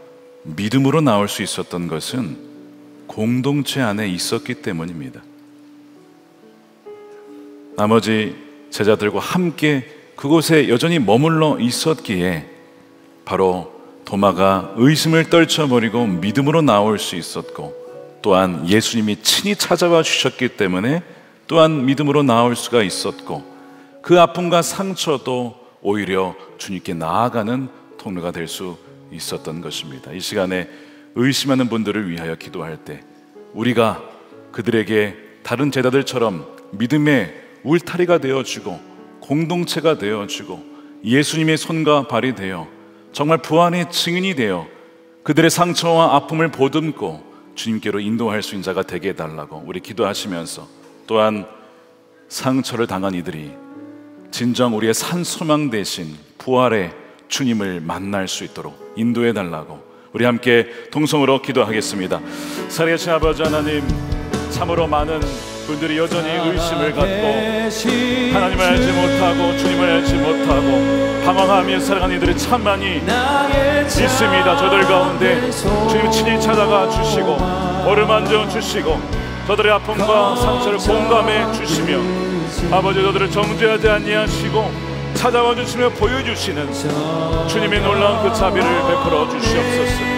믿음으로 나올 수 있었던 것은 공동체 안에 있었기 때문입니다. 나머지 제자들과 함께 그곳에 여전히 머물러 있었기에 바로 도마가 의심을 떨쳐버리고 믿음으로 나올 수 있었고, 또한 예수님이 친히 찾아와 주셨기 때문에 또한 믿음으로 나올 수가 있었고, 그 아픔과 상처도 오히려 주님께 나아가는 통로가 될 수 있었던 것입니다. 이 시간에 의심하는 분들을 위하여 기도할 때 우리가 그들에게 다른 제자들처럼 믿음의 울타리가 되어주고 공동체가 되어주고 예수님의 손과 발이 되어 정말 부활의 증인이 되어 그들의 상처와 아픔을 보듬고 주님께로 인도할 수 있는 자가 되게 해달라고 우리 기도하시면서, 또한 상처를 당한 이들이 진정 우리의 산소망 대신 부활의 주님을 만날 수 있도록 인도해 달라고 우리 함께 동성으로 기도하겠습니다. 살아계신 아버지 하나님, 참으로 많은 분들이 여전히 의심을 갖고 하나님을 알지 못하고 주님을 알지 못하고 방황하며 살아가는 이들이 참 많이 있습니다. 저들 가운데 주님 친히 찾아가 주시고 어루만져 주시고 저들의 아픔과 상처를 공감해 주시며 아버지 저들을 정죄하지 아니하시고 찾아와 주시며 보여주시는 주님의 놀라운 그 자비를 베풀어 주시옵소서.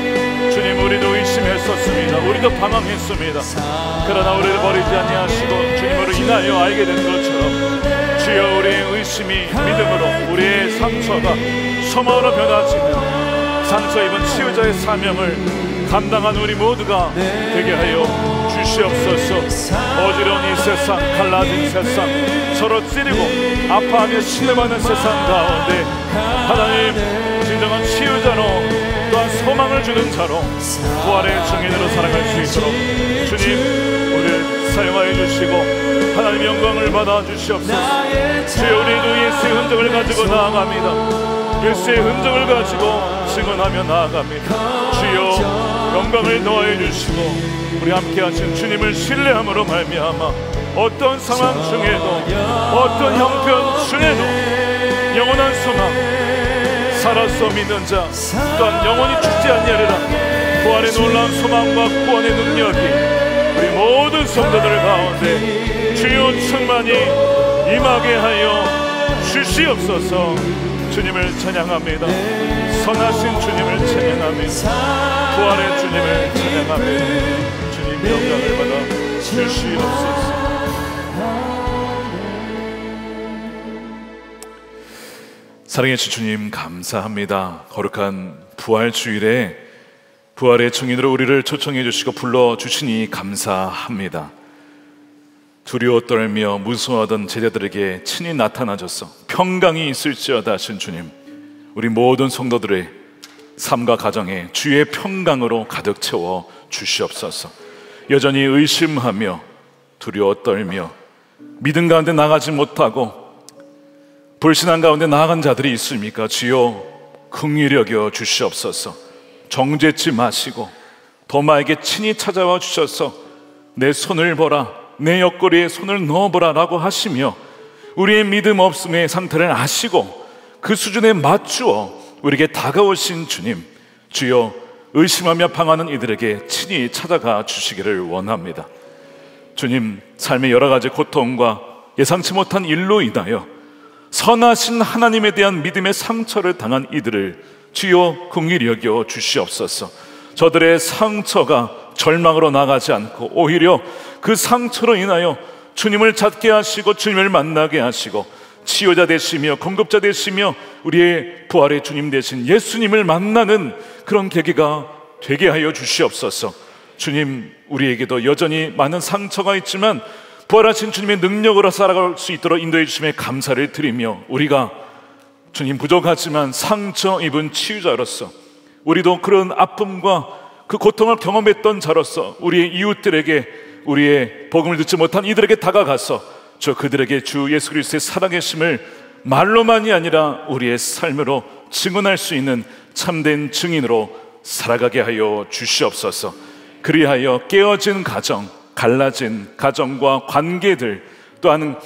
주님, 우리도 의심했었습니다. 우리도 방황했습니다. 그러나 우리를 버리지 아니하시고 주님으로 인하여 알게 된 것처럼 주여, 우리의 의심이 믿음으로 우리의 상처가 소망으로 변화지는 상처 입은 치유자의 사명을 감당한 우리 모두가 되게 하여 주시옵소서. 어지러운 이 세상, 갈라진 세상, 서로 찌르고 아파하며 신음하는 세상 가운데 하나님, 진정한 치유자로 또한 소망을 주는 자로 부활의 증인으로 살아갈 수 있도록 주님, 우리를 사용하여 주시고 하나님 영광을 받아 주시옵소서. 주여, 우리도 예수의 흔적을 가지고 나아갑니다. 예수의 흔적을 가지고 증언하며 나아갑니다. 주여, 영광을 더하여 주시고 우리 함께 하신 주님을 신뢰함으로 말미암아 어떤 상황 중에도 어떤 형편 중에도 영원한 소망, 살아서 믿는 자 또한 영원히 죽지 아니하리라 부활의 놀라운 소망과 구원의 능력이 우리 모든 성도들 가운데 주여 충만히 임하게 하여 주시옵소서. 주님을 찬양합니다. 선하신 주님을 찬양합니다. 부활의 주님을 찬양합니다. 주님 영광을 받아 주시옵소서. 사랑해주신 주님 감사합니다. 거룩한 부활 주일에 부활의 증인으로 우리를 초청해 주시고 불러주시니 감사합니다. 두려워 떨며 무서워하던 제자들에게 친히 나타나셔서 평강이 있을지어다 하신 주님, 우리 모든 성도들의 삶과 가정에 주의 평강으로 가득 채워 주시옵소서. 여전히 의심하며 두려워 떨며 믿음 가운데 나가지 못하고 불신앙 가운데 나아간 자들이 있습니까? 주여 긍휼히 여겨 주시옵소서. 정죄치 마시고 도마에게 친히 찾아와 주셔서 내 손을 보라, 내 옆구리에 손을 넣어보라 라고 하시며 우리의 믿음 없음의 상태를 아시고 그 수준에 맞추어 우리에게 다가오신 주님, 주여 의심하며 방황하는 이들에게 친히 찾아가 주시기를 원합니다. 주님, 삶의 여러 가지 고통과 예상치 못한 일로 인하여 선하신 하나님에 대한 믿음의 상처를 당한 이들을 주여 긍휼히 여겨 주시옵소서. 저들의 상처가 절망으로 나가지 않고 오히려 그 상처로 인하여 주님을 찾게 하시고 주님을 만나게 하시고 치유자 되시며 공급자 되시며 우리의 부활의 주님 되신 예수님을 만나는 그런 계기가 되게 하여 주시옵소서. 주님, 우리에게도 여전히 많은 상처가 있지만 부활하신 주님의 능력으로 살아갈 수 있도록 인도해 주심에 감사를 드리며, 우리가 주님 부족하지만 상처 입은 치유자로서 우리도 그런 아픔과 그 고통을 경험했던 자로서 우리의 이웃들에게, 우리의 복음을 듣지 못한 이들에게 다가가서 저 그들에게 주 예수 그리스도의 살아계심을 말로만이 아니라 우리의 삶으로 증언할 수 있는 참된 증인으로 살아가게 하여 주시옵소서. 그리하여 깨어진 가정, 갈라진 가정과 관계들, 또한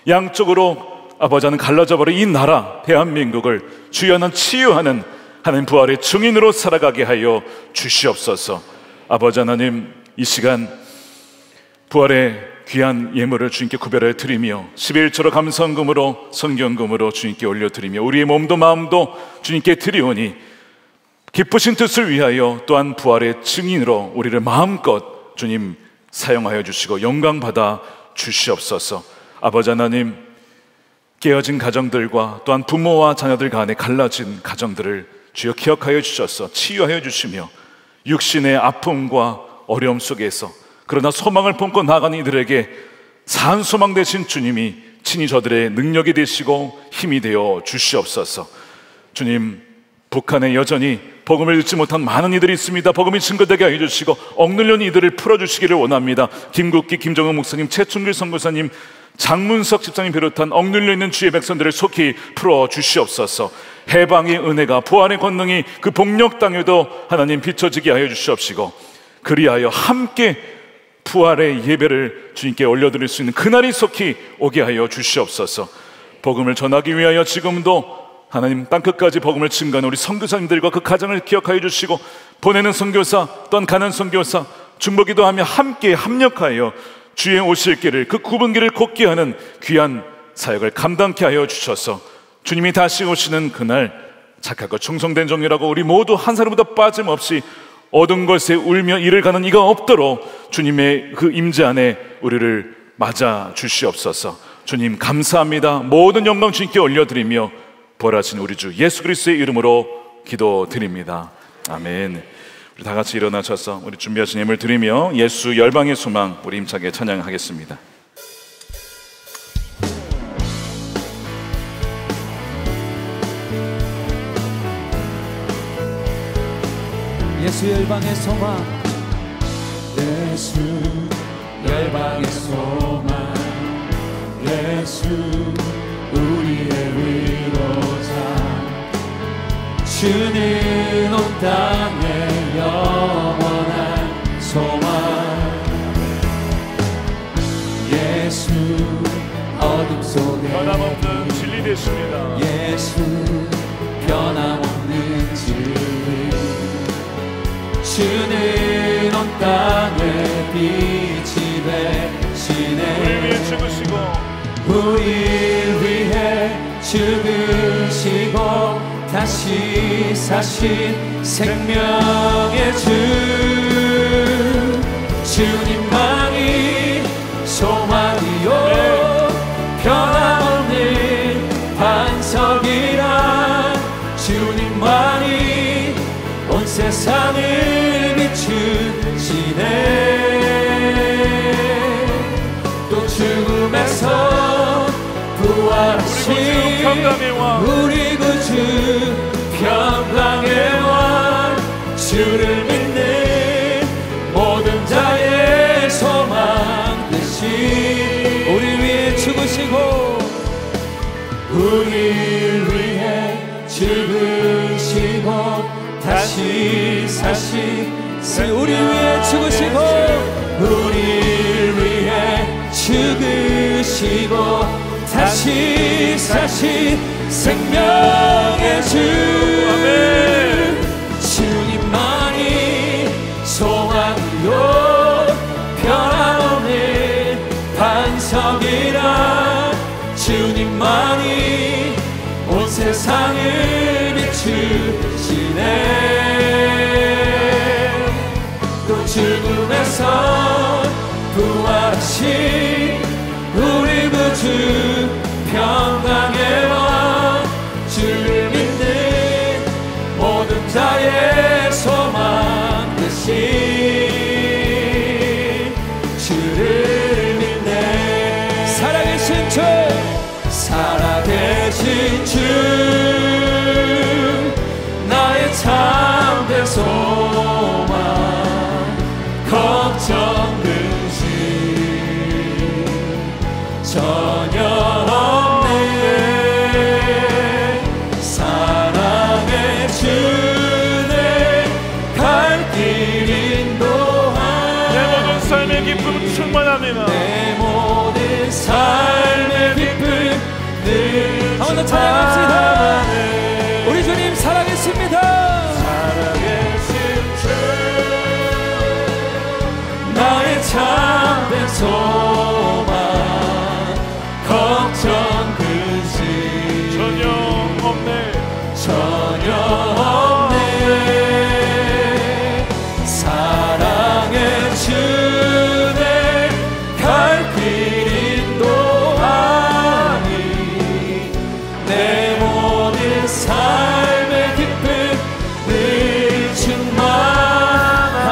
양쪽으로 아버지 하나님 갈라져 버린 이 나라 대한민국을 주여 하나님 치유하는 하나님 부활의 증인으로 살아가게 하여 주시옵소서. 아버지 하나님, 이 시간 부활의 귀한 예물을 주님께 구별하여 드리며 11조로 감성금으로 성경금으로 주님께 올려드리며 우리의 몸도 마음도 주님께 드리오니 기쁘신 뜻을 위하여 또한 부활의 증인으로 우리를 마음껏 주님 사용하여 주시고 영광 받아 주시옵소서. 아버지 하나님, 깨어진 가정들과 또한 부모와 자녀들 간에 갈라진 가정들을 주여 기억하여 주셔서 치유하여 주시며 육신의 아픔과 어려움 속에서 그러나 소망을 품고 나가는 이들에게 산 소망 되신 주님이 친히 저들의 능력이 되시고 힘이 되어 주시옵소서. 주님, 북한에 여전히 복음을 듣지 못한 많은 이들이 있습니다. 복음이 증거되게 하여 주시고 억눌린 이들을 풀어주시기를 원합니다. 김국기, 김정은 목사님, 최충길 선교사님, 장문석 집사님 비롯한 억눌려 있는 주의 백성들을 속히 풀어주시옵소서. 해방의 은혜가, 부활의 권능이 그 복력 땅에도 하나님 비춰지게 하여 주시옵시고 그리하여 함께 부활의 예배를 주님께 올려드릴 수 있는 그날이 속히 오게 하여 주시옵소서. 복음을 전하기 위하여 지금도 하나님 땅끝까지 복음을 증거하는 우리 선교사님들과 그 가정을 기억하여 주시고 보내는 선교사 또한 가는 선교사 중보기도 하며 함께 합력하여 주의 오실 길을, 그 굽은 길을 걷게 하는 귀한 사역을 감당케 하여 주셔서 주님이 다시 오시는 그날 착하고 충성된 종이라고 우리 모두 한 사람보다 빠짐없이 얻은 것에 울며 이를 가는 이가 없도록 주님의 그 임재 안에 우리를 맞아 주시옵소서. 주님 감사합니다. 모든 영광 주님께 올려드리며 부활하신 우리 주 예수 그리스도의 이름으로 기도드립니다. 아멘. 우리 다 같이 일어나셔서 우리 준비하신 예물 드리며 예수 열방의 소망 우리 힘차게 찬양하겠습니다. 예수 열방의 소망, 예수 열방의 소망, 예수 우리의 위로자, 주는 온 땅의 영원한 소망. 예수 어둠 속에 변함없는 진리 되십니다. 예수 변함없는 진리, 주는 온 땅의 빛이 되시네. 우리 위해 죽으시고 우리를 위해 죽으시고 다시 사신 생명의 주, 주님만이 소망이요 변함없는 반석이라. 주님만이 온 세상을 비추시네. 또 죽음에서 부활하신 우리 구주 평강의 왕, 주를 믿는 모든 자의 소망 되신, 우리 위해 죽으시고 우리를 위해 죽으시고 다시 사신, 우리 위해 죽으시고 우리를 위해 죽으시고 다시 사신 생명의 주. 아멘. 주님만이 소망이요 변함없는 반석이라. 주님만이 온 세상을 비추시네. 또 죽음에서 부활하신 우리 구주 평강의 왕, 주를 믿는 모든 자의 소망 되신, 주를 믿네. 살아계신 주, 살아계신 주, 나의 참된 소망, 걱정 근심 전혀 없네. 사랑의 주네 갈 길 인도하네. 찬양합시다. 우리 주님 살아계십니다. 살아계신 주 나의 참된 소망 걱정 근심 전혀 없네 사랑의 주내 갈 길 인도하니 내 모든 삶의 기쁨 늘 충만하네.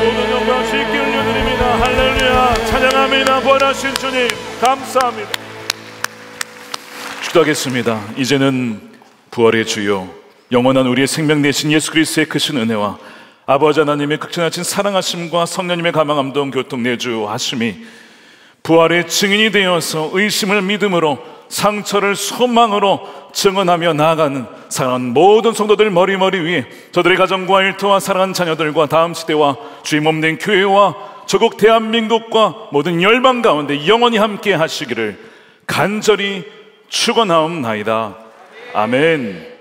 모든 영광 주께 올려드립니다. 할렐루야. 찬양합니다. 부활하신 주님 감사합니다. 기도하겠습니다. 이제는 부활의 주요 영원한 우리의 생명 되신 예수 그리스도의 크신 은혜와 아버지 하나님의 극진하신 사랑하심과 성령님의 감화감동 교통 내주하심이 부활의 증인이 되어서 의심을 믿음으로 상처를 소망으로 증언하며 나아가는 사랑하는 모든 성도들 머리머리 위에 저들의 가정과 일터와 사랑하는 자녀들과 다음 시대와 주의 몸된 교회와 조국 대한민국과 모든 열방 가운데 영원히 함께 하시기를 간절히 축원하옵나이다. 아멘.